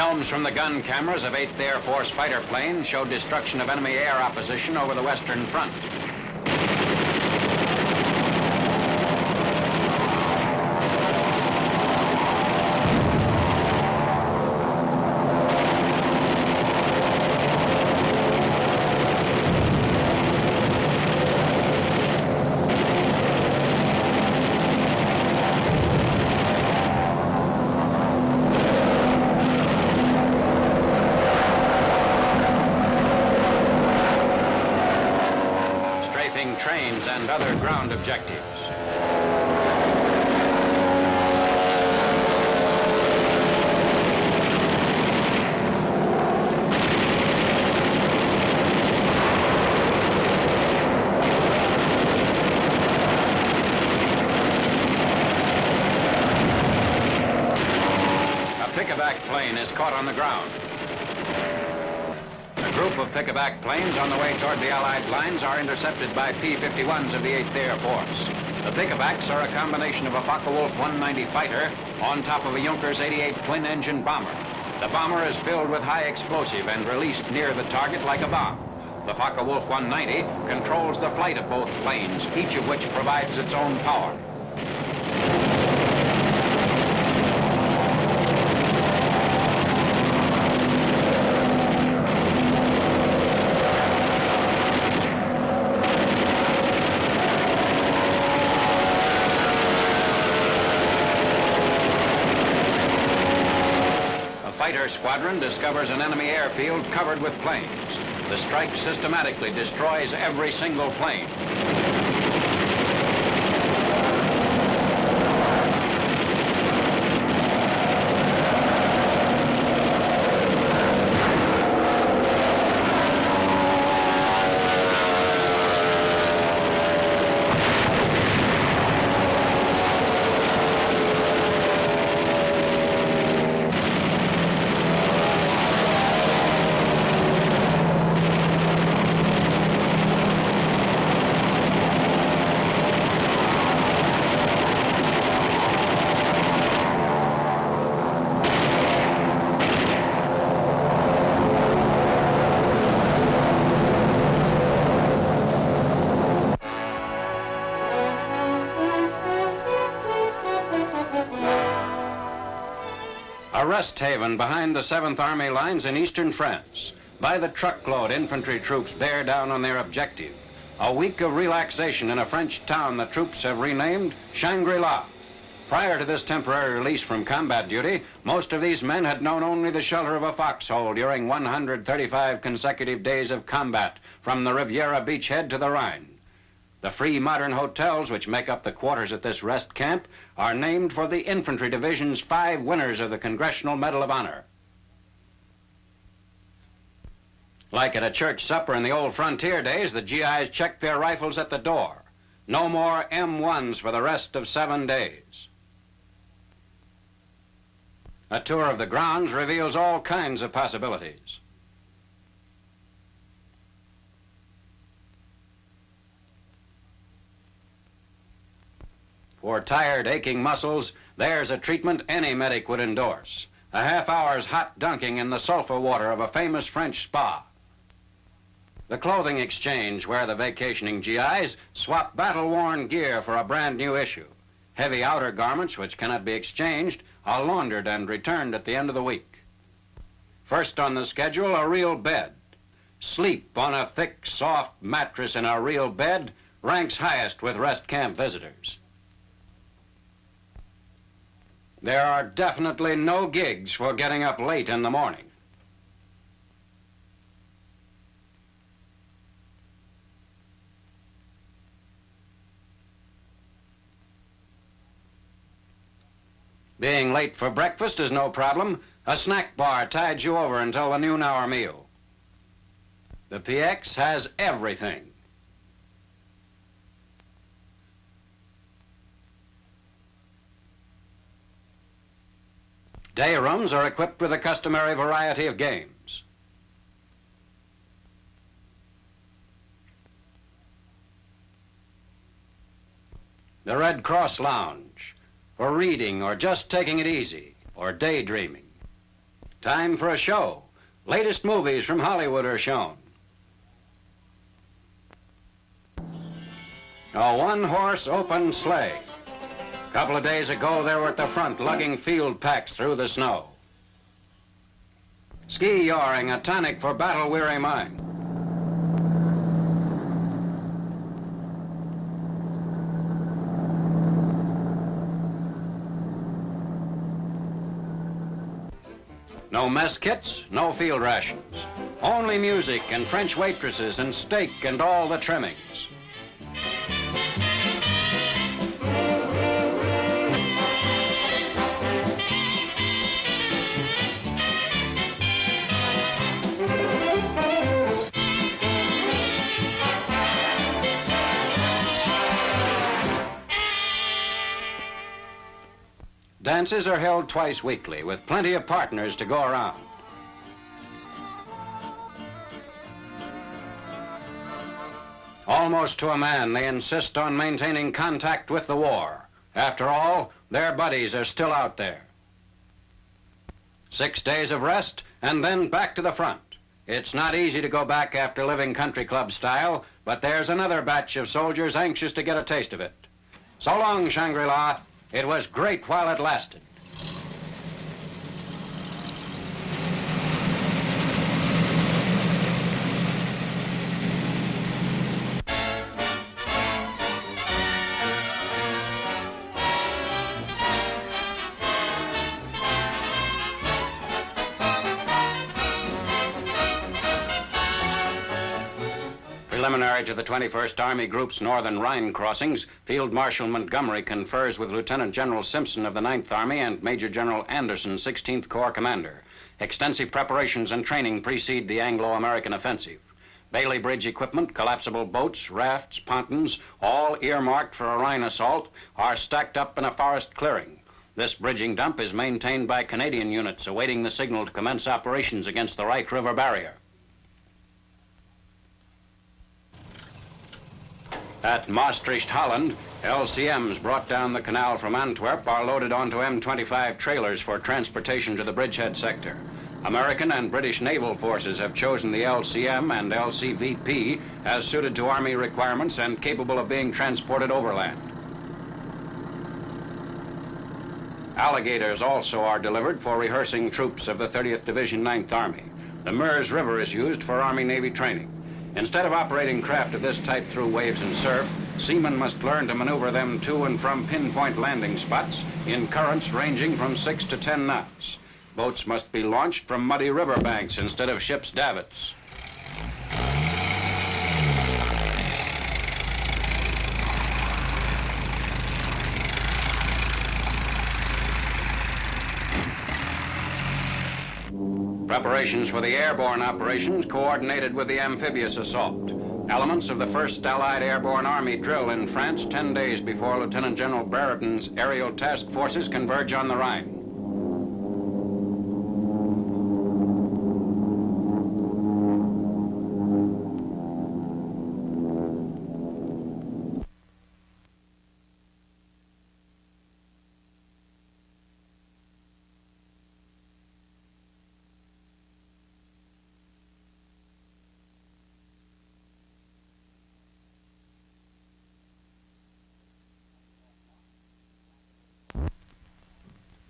Films from the gun cameras of 8th Air Force fighter planes showed destruction of enemy air opposition over the Western Front. Trains and other ground objectives. A pickaback plane is caught on the ground. A group of pickaback planes on the way toward the Allied lines are intercepted by P-51s of the 8th Air Force. The pickabacks are a combination of a Focke-Wulf 190 fighter on top of a Junkers 88 twin-engine bomber. The bomber is filled with high explosive and released near the target like a bomb. The Focke-Wulf 190 controls the flight of both planes, each of which provides its own power. Fighter squadron discovers an enemy airfield covered with planes. The strike systematically destroys every single plane. A rest haven behind the 7th Army lines in eastern France. By the truckload, infantry troops bear down on their objective. A week of relaxation in a French town the troops have renamed Shangri-La. Prior to this temporary release from combat duty, most of these men had known only the shelter of a foxhole during 135 consecutive days of combat from the Riviera beachhead to the Rhine. The free modern hotels which make up the quarters at this rest camp are named for the Infantry Division's 5 winners of the Congressional Medal of Honor. Like at a church supper in the old frontier days, the GIs checked their rifles at the door. No more M1s for the rest of 7 days. A tour of the grounds reveals all kinds of possibilities. For tired, aching muscles, there's a treatment any medic would endorse. A half-hour's hot dunking in the sulfur water of a famous French spa. The clothing exchange, where the vacationing GIs swap battle-worn gear for a brand new issue. Heavy outer garments, which cannot be exchanged, are laundered and returned at the end of the week. First on the schedule, a real bed. Sleep on a thick, soft mattress in a real bed ranks highest with rest camp visitors. There are definitely no gigs for getting up late in the morning. Being late for breakfast is no problem. A snack bar tides you over until the noon hour meal. The PX has everything. Day rooms are equipped with a customary variety of games. The Red Cross Lounge, for reading or just taking it easy, or daydreaming. Time for a show. Latest movies from Hollywood are shown. A one-horse open sleigh. A couple of days ago, they were at the front lugging field packs through the snow. Ski yoring, a tonic for battle-weary mind. No mess kits, no field rations. Only music and French waitresses and steak and all the trimmings. Dances are held twice weekly with plenty of partners to go around. Almost to a man, they insist on maintaining contact with the war. After all, their buddies are still out there. 6 days of rest and then back to the front. It's not easy to go back after living country club style, but there's another batch of soldiers anxious to get a taste of it. So long, Shangri-La. It was great while it lasted. Preliminary to the 21st Army Group's northern Rhine crossings, Field Marshal Montgomery confers with Lieutenant General Simpson of the 9th Army and Major General Anderson, 16th Corps Commander. Extensive preparations and training precede the Anglo-American offensive. Bailey Bridge equipment, collapsible boats, rafts, pontons, all earmarked for a Rhine assault, are stacked up in a forest clearing. This bridging dump is maintained by Canadian units awaiting the signal to commence operations against the Rhine River barrier. At Maastricht, Holland, LCMs brought down the canal from Antwerp are loaded onto M25 trailers for transportation to the bridgehead sector. American and British naval forces have chosen the LCM and LCVP as suited to Army requirements and capable of being transported overland. Alligators also are delivered for rehearsing troops of the 30th Division 9th Army. The Meuse River is used for Army-Navy training. Instead of operating craft of this type through waves and surf, seamen must learn to maneuver them to and from pinpoint landing spots in currents ranging from 6 to 10 knots. Boats must be launched from muddy riverbanks instead of ships' davits. Preparations for the airborne operations coordinated with the amphibious assault. Elements of the 1st Allied Airborne Army drill in France 10 days before Lieutenant General Brereton's aerial task forces converge on the Rhine.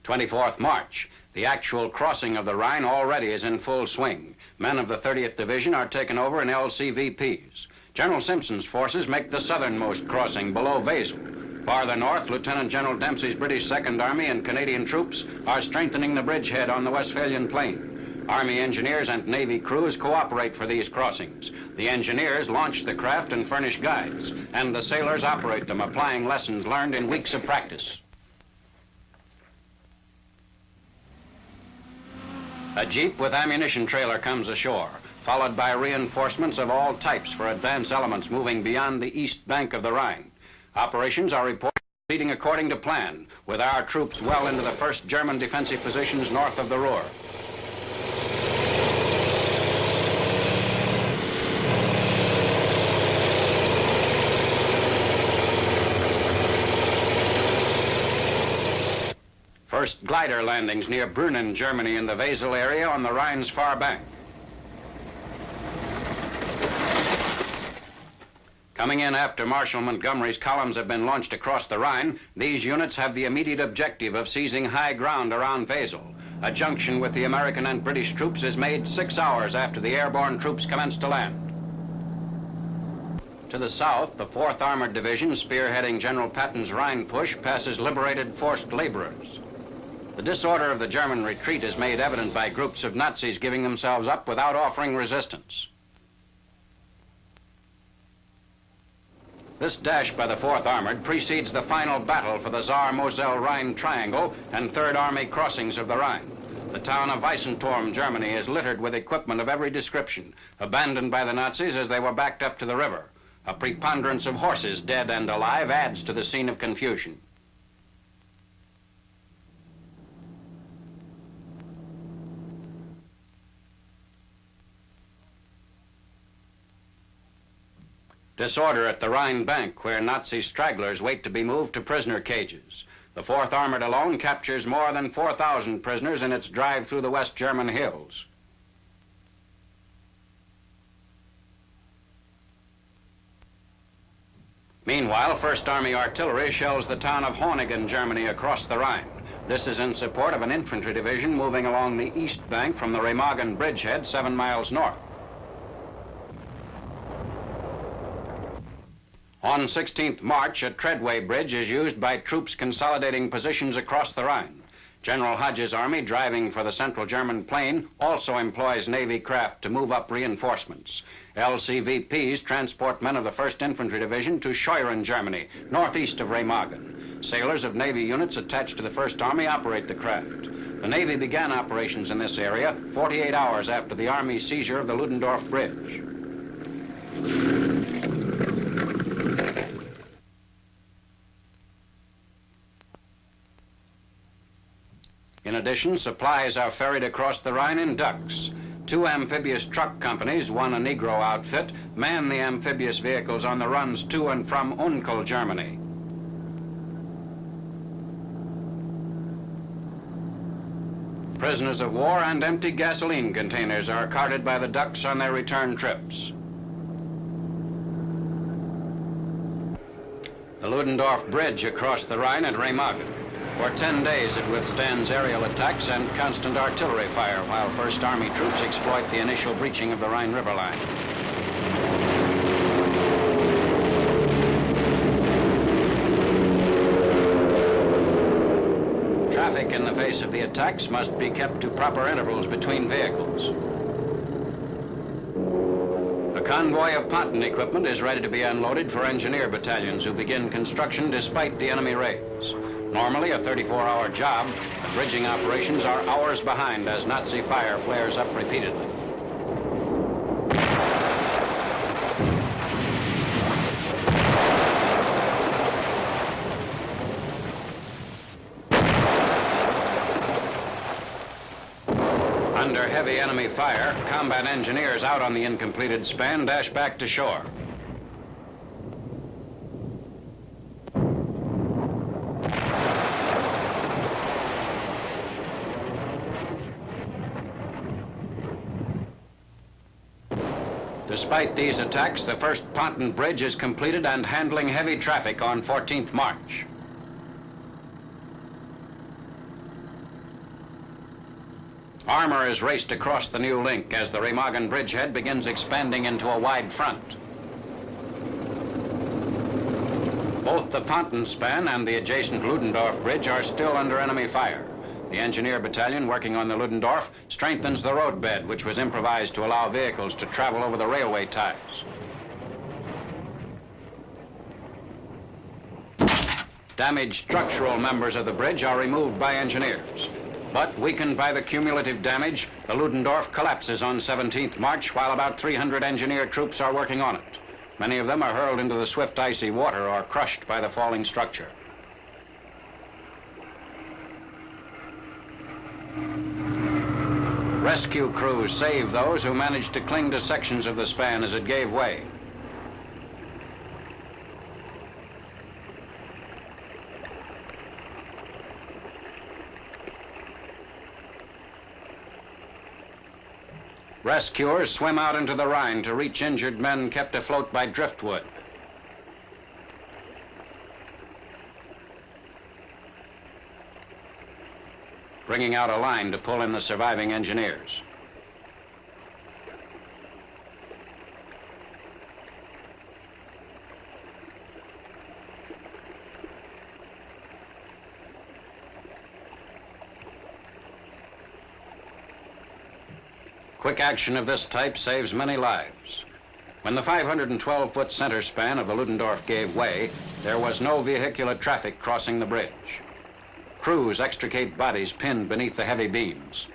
"24th March. The actual crossing of the Rhine already is in full swing. Men of the 30th Division are taken over in LCVPs. General Simpson's forces make the southernmost crossing below Wesel. Farther north, Lieutenant General Dempsey's British 2nd Army and Canadian troops are strengthening the bridgehead on the Westphalian Plain. Army engineers and Navy crews cooperate for these crossings. The engineers launch the craft and furnish guides, and the sailors operate them, applying lessons learned in weeks of practice. A jeep with ammunition trailer comes ashore, followed by reinforcements of all types for advance elements moving beyond the east bank of the Rhine. Operations are reported proceeding according to plan, with our troops well into the first German defensive positions north of the Ruhr. First glider landings near Brünnen, Germany in the Wesel area on the Rhine's far bank. Coming in after Marshal Montgomery's columns have been launched across the Rhine, these units have the immediate objective of seizing high ground around Wesel. A junction with the American and British troops is made 6 hours after the airborne troops commence to land. To the south, the 4th Armored Division, spearheading General Patton's Rhine push, passes liberated forced laborers. The disorder of the German retreat is made evident by groups of Nazis giving themselves up without offering resistance. This dash by the 4th Armored precedes the final battle for the Saar-Moselle-Rhine Triangle and Third Army crossings of the Rhine. The town of Weissenturm, Germany, is littered with equipment of every description, abandoned by the Nazis as they were backed up to the river. A preponderance of horses, dead and alive, adds to the scene of confusion. Disorder at the Rhine bank, where Nazi stragglers wait to be moved to prisoner cages. The 4th Armored alone captures more than 4,000 prisoners in its drive through the West German hills. Meanwhile, 1st Army artillery shells the town of Honingen, Germany, across the Rhine. This is in support of an infantry division moving along the east bank from the Remagen bridgehead 7 miles north. On 16th March, a treadway bridge is used by troops consolidating positions across the Rhine. General Hodge's army, driving for the central German plain, also employs Navy craft to move up reinforcements. LCVPs transport men of the 1st Infantry Division to Scheuren, Germany, northeast of Remagen. Sailors of Navy units attached to the 1st Army operate the craft. The Navy began operations in this area 48 hours after the Army's seizure of the Ludendorff Bridge. In addition, supplies are ferried across the Rhine in ducks. 2 amphibious truck companies, one a Negro outfit, man the amphibious vehicles on the runs to and from Unkel, Germany. Prisoners of war and empty gasoline containers are carted by the ducks on their return trips. The Ludendorff Bridge across the Rhine at Remagen. For 10 days, it withstands aerial attacks and constant artillery fire while 1st Army troops exploit the initial breaching of the Rhine River line. Traffic in the face of the attacks must be kept to proper intervals between vehicles. A convoy of ponton equipment is ready to be unloaded for engineer battalions who begin construction despite the enemy raids. Normally a 34-hour job, the bridging operations are hours behind as Nazi fire flares up repeatedly. Under heavy enemy fire, combat engineers out on the incompleted span dash back to shore. Despite these attacks, the first ponton bridge is completed and handling heavy traffic on 14th March. Armor is raced across the new link as the Remagen bridgehead begins expanding into a wide front. Both the ponton span and the adjacent Ludendorff Bridge are still under enemy fire. The engineer battalion working on the Ludendorff strengthens the roadbed, which was improvised to allow vehicles to travel over the railway ties. Damaged structural members of the bridge are removed by engineers. But weakened by the cumulative damage, the Ludendorff collapses on 17th March while about 300 engineer troops are working on it. Many of them are hurled into the swift icy water or crushed by the falling structure. Rescue crews save those who managed to cling to sections of the span as it gave way. Rescuers swim out into the Rhine to reach injured men kept afloat by driftwood. Bringing out a line to pull in the surviving engineers. Quick action of this type saves many lives. When the 512-foot center span of the Ludendorff gave way, there was no vehicular traffic crossing the bridge. Crews extricate bodies pinned beneath the heavy beams.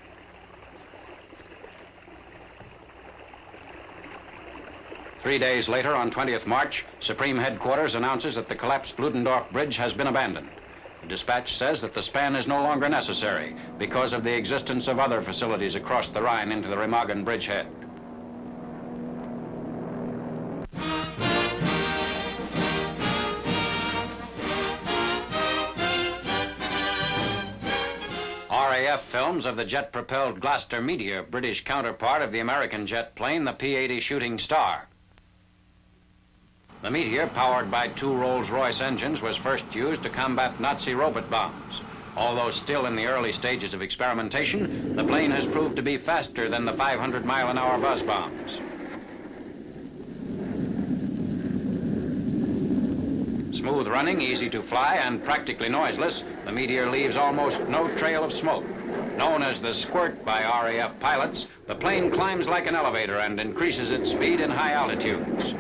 Three days later, on 20th March, Supreme Headquarters announces that the collapsed Ludendorff Bridge has been abandoned. The dispatch says that the span is no longer necessary because of the existence of other facilities across the Rhine into the Remagen bridgehead. RAF films of the jet-propelled Gloucester Meteor, British counterpart of the American jet plane, the P-80 Shooting Star. The Meteor, powered by two Rolls-Royce engines, was first used to combat Nazi robot bombs. Although still in the early stages of experimentation, the plane has proved to be faster than the 500-mile-an-hour buzz bombs. Smooth running, easy to fly, and practically noiseless, the Meteor leaves almost no trail of smoke. Known as the Squirt by RAF pilots, the plane climbs like an elevator and increases its speed in high altitudes.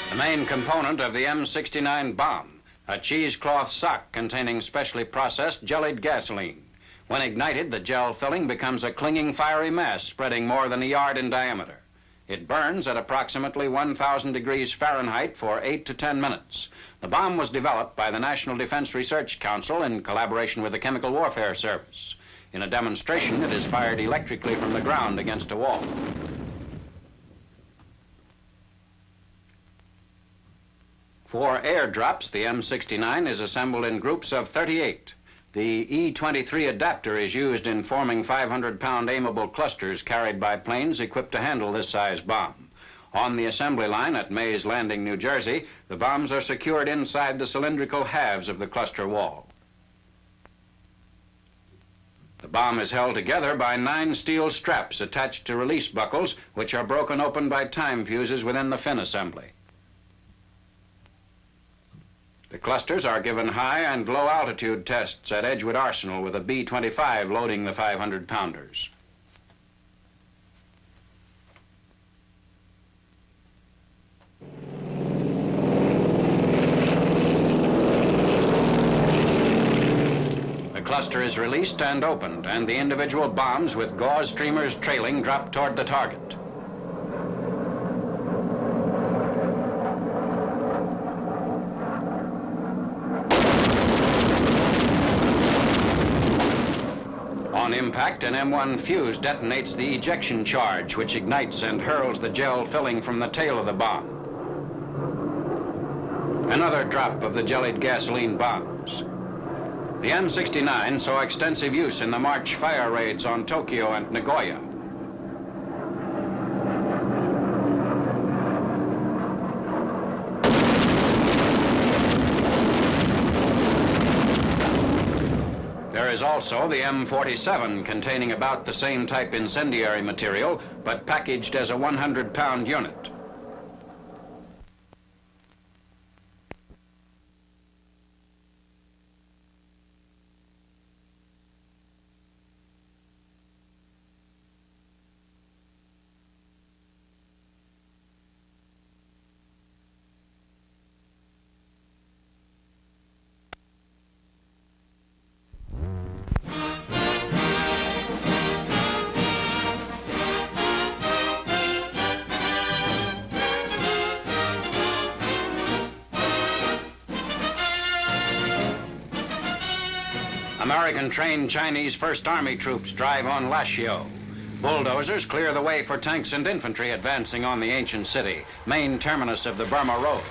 The main component of the M69 bomb, a cheesecloth sock containing specially processed jellied gasoline. When ignited, the gel filling becomes a clinging fiery mass spreading more than a yard in diameter. It burns at approximately 1,000 degrees Fahrenheit for 8 to 10 minutes. The bomb was developed by the National Defense Research Council in collaboration with the Chemical Warfare Service. In a demonstration, it is fired electrically from the ground against a wall. For airdrops, the M69 is assembled in groups of 38. The E-23 adapter is used in forming 500-pound aimable clusters carried by planes equipped to handle this size bomb. On the assembly line at Meuse Landing, New Jersey, the bombs are secured inside the cylindrical halves of the cluster wall. The bomb is held together by 9 steel straps attached to release buckles, which are broken open by time fuses within the fin assembly. The clusters are given high and low altitude tests at Edgewood Arsenal with a B-25 loading the 500-pounders. The cluster is released and opened, and the individual bombs with gauze streamers trailing drop toward the target. On impact, an M1 fuse detonates the ejection charge, which ignites and hurls the gel filling from the tail of the bomb. Another drop of the jellied gasoline bombs. The M69 saw extensive use in the March fire raids on Tokyo and Nagoya. There is also the M47 containing about the same type incendiary material, but packaged as a 100-pound unit. American-trained Chinese First Army troops drive on Lashio. Bulldozers clear the way for tanks and infantry advancing on the ancient city, main terminus of the Burma Road.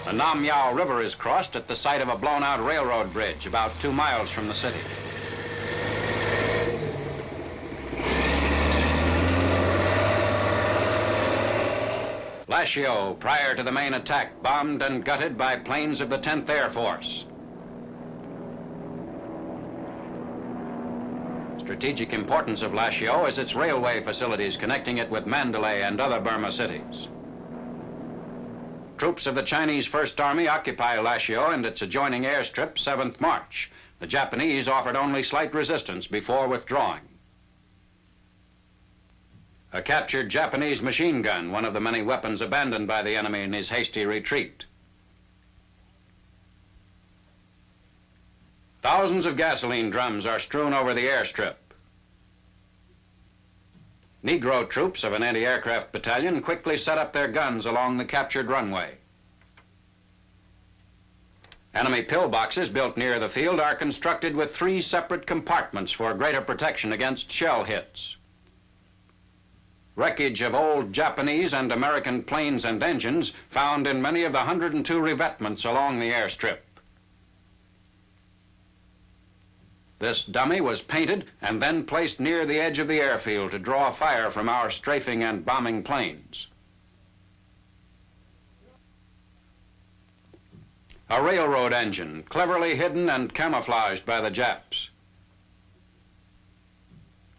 The Nam Yau River is crossed at the site of a blown-out railroad bridge about 2 miles from the city. Lashio, prior to the main attack, bombed and gutted by planes of the 10th Air Force. Strategic importance of Lashio is its railway facilities connecting it with Mandalay and other Burma cities. Troops of the Chinese First Army occupy Lashio and its adjoining airstrip 7th March. The Japanese offered only slight resistance before withdrawing. A captured Japanese machine gun, one of the many weapons abandoned by the enemy in his hasty retreat. Thousands of gasoline drums are strewn over the airstrip. Negro troops of an anti-aircraft battalion quickly set up their guns along the captured runway. Enemy pillboxes built near the field are constructed with 3 separate compartments for greater protection against shell hits. Wreckage of old Japanese and American planes and engines found in many of the 102 revetments along the airstrip. This dummy was painted and then placed near the edge of the airfield to draw fire from our strafing and bombing planes. A railroad engine, cleverly hidden and camouflaged by the Japs.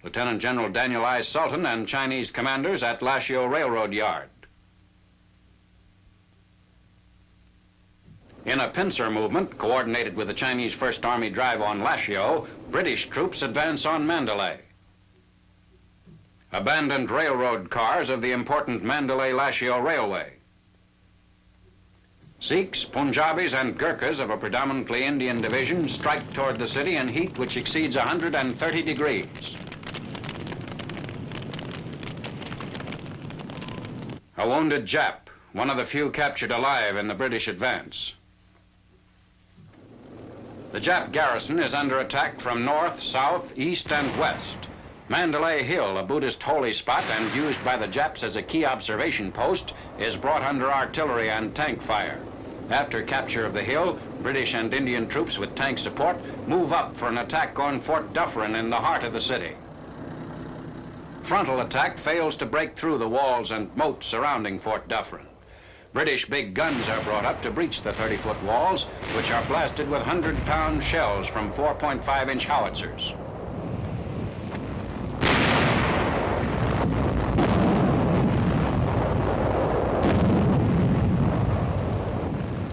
Lieutenant General Daniel I. Sultan and Chinese commanders at Lashio Railroad Yard. In a pincer movement coordinated with the Chinese First Army drive on Lashio, British troops advance on Mandalay. Abandoned railroad cars of the important Mandalay-Lashio Railway. Sikhs, Punjabis, and Gurkhas of a predominantly Indian division strike toward the city in heat which exceeds 130 degrees. A wounded Jap, one of the few captured alive in the British advance. The Jap garrison is under attack from north, south, east, and west. Mandalay Hill, a Buddhist holy spot and used by the Japs as a key observation post, is brought under artillery and tank fire. After capture of the hill, British and Indian troops with tank support move up for an attack on Fort Dufferin in the heart of the city. Frontal attack fails to break through the walls and moats surrounding Fort Dufferin. British big guns are brought up to breach the 30-foot walls, which are blasted with 100-pound shells from 4.5-inch howitzers.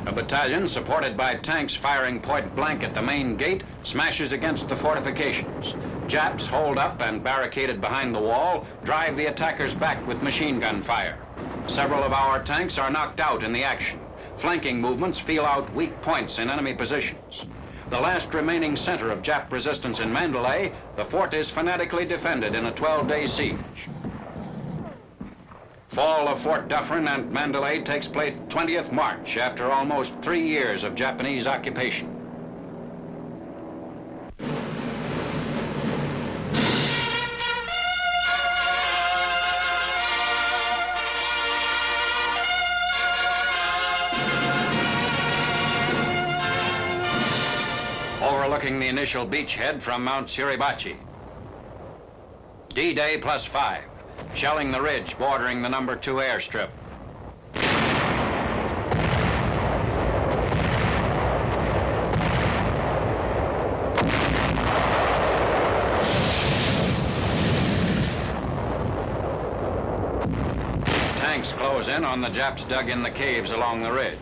A battalion supported by tanks firing point blank at the main gate smashes against the fortifications. Japs, holed up and barricaded behind the wall, drive the attackers back with machine gun fire. Several of our tanks are knocked out in the action. Flanking movements feel out weak points in enemy positions. The last remaining center of Jap resistance in Mandalay, the fort is fanatically defended in a 12-day siege. Fall of Fort Dufferin and Mandalay takes place 20th March after almost 3 years of Japanese occupation. Overlooking the initial beachhead from Mount Suribachi. D-Day +5, shelling the ridge bordering the No. 2 airstrip. Tanks close in on the Japs dug in the caves along the ridge.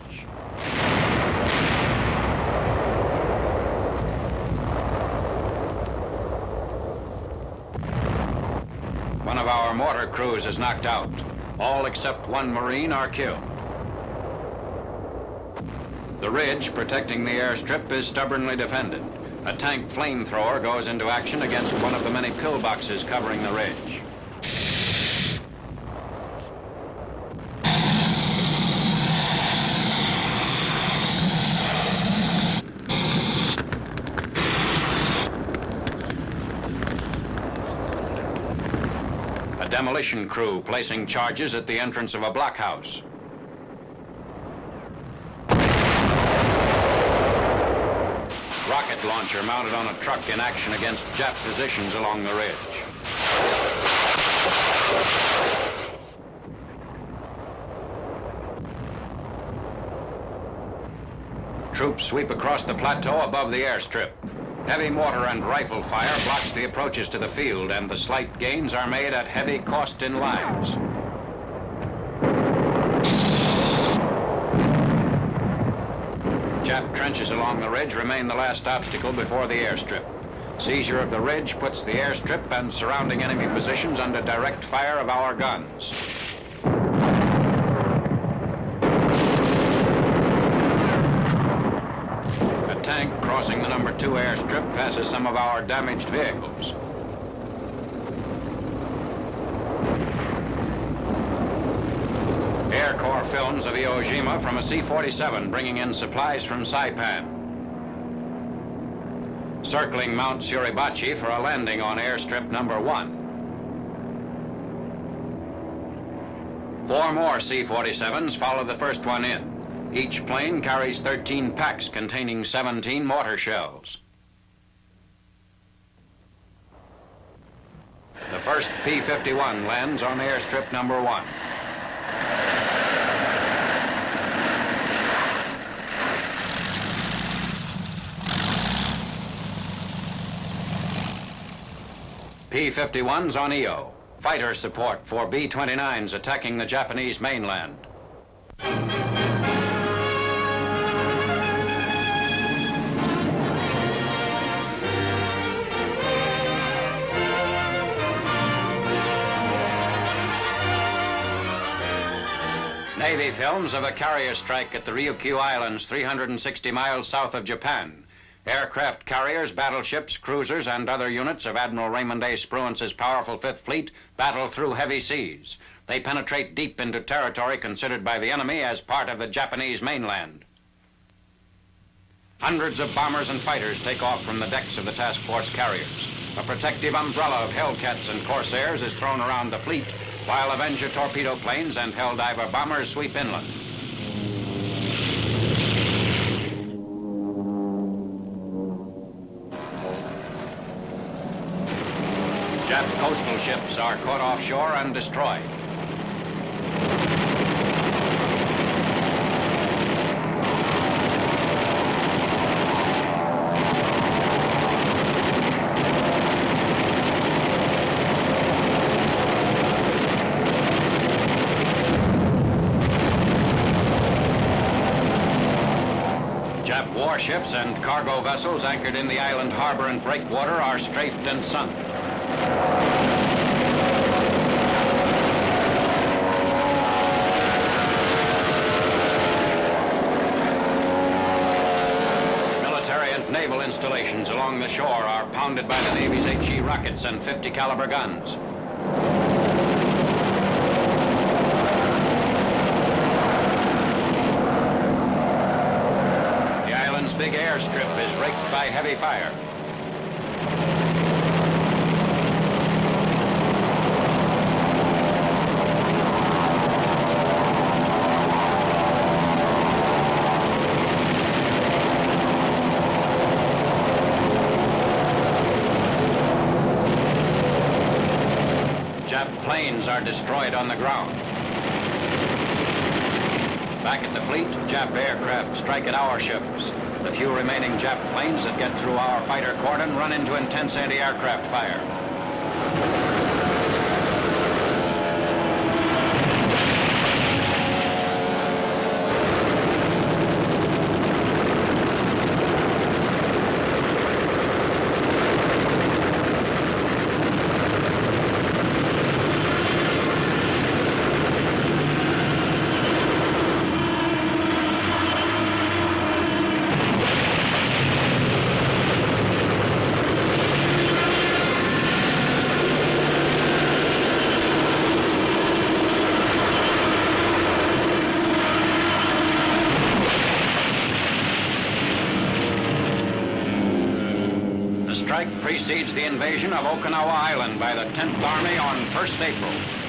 One of our mortar crews is knocked out. All except one Marine are killed. The ridge protecting the airstrip is stubbornly defended. A tank flamethrower goes into action against one of the many pillboxes covering the ridge. demolition crew placing charges at the entrance of a blockhouse. Rocket launcher mounted on a truck in action against Jap positions along the ridge. Troops sweep across the plateau above the airstrip. Heavy mortar and rifle fire blocks the approaches to the field, and the slight gains are made at heavy cost in lives. Jap trenches along the ridge remain the last obstacle before the airstrip. Seizure of the ridge puts the airstrip and surrounding enemy positions under direct fire of our guns. A tank crossing the number 2 airstrip passes some of our damaged vehicles. Air Corps films of Iwo Jima from a C-47 bringing in supplies from Saipan. Circling Mount Suribachi for a landing on airstrip number 1. 4 more C-47s follow the first one in. Each plane carries 13 packs containing 17 mortar shells. The first P-51 lands on airstrip number 1. P-51s on EO. Fighter support for B-29s attacking the Japanese mainland. Navy films of a carrier strike at the Ryukyu Islands, 360 miles south of Japan. Aircraft carriers, battleships, cruisers, and other units of Admiral Raymond A. Spruance's powerful Fifth Fleet battle through heavy seas. They penetrate deep into territory considered by the enemy as part of the Japanese mainland. Hundreds of bombers and fighters take off from the decks of the task force carriers. A protective umbrella of Hellcats and Corsairs is thrown around the fleet, while Avenger torpedo planes and Helldiver bombers sweep inland. Jap coastal ships are caught offshore and destroyed. Jap warships and cargo vessels anchored in the island harbor and breakwater are strafed and sunk. Military and naval installations along the shore are pounded by the Navy's HE rockets and 50 caliber guns. The island's big airstrip is raked by heavy fire. Jap planes are destroyed on the ground. Back at the fleet, Jap aircraft strike at our ships. The few remaining Jap planes that get through our fighter cordon run into intense anti-aircraft fire. strike precedes the invasion of Okinawa Island by the 10th Army on 1st April.